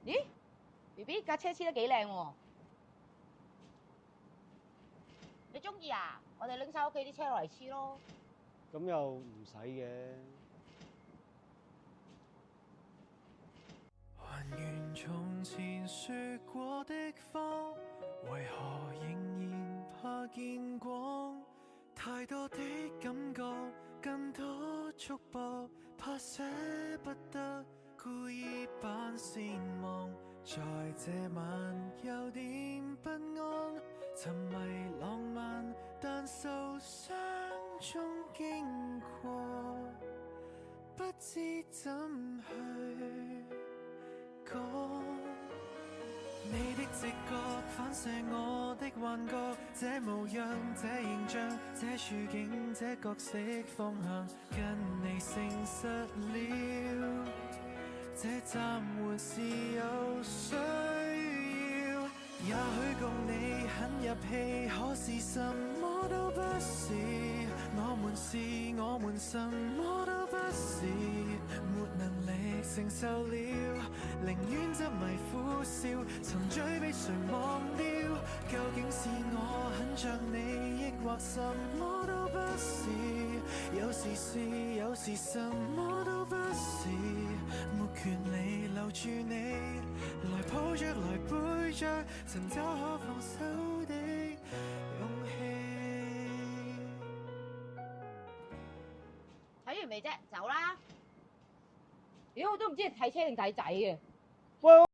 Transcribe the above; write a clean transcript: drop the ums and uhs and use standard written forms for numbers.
咦 ，BB 架車黐得幾靚喎，你中意啊？我哋拎晒屋企啲車落嚟黐咯。咁又唔使嘅。還原從前說過的謊，為何仍然怕見光？太多的感覺，更多束縛，怕捨不得，故意扮善忘。在這晚有點不安，沉迷浪漫，但受傷中經過，不知怎去講。你的直覺反射我的幻覺，這模樣，這形象，這處境，這角色方向，跟你誠實了，這暫緩是有需要。也許共你很入戲，可是什麼都不是。我們什麼都不是，沒能力承受了，寧願執迷苦笑，沉醉被誰忘掉？究竟是我很像你，抑或什麼都不是？有時是，有時什麼都不是，沒權利留住你，來抱着，來背着，尋找可放手的勇氣。睇完未啫？走啦！屌，我都唔知係睇車定睇仔嘅。喂！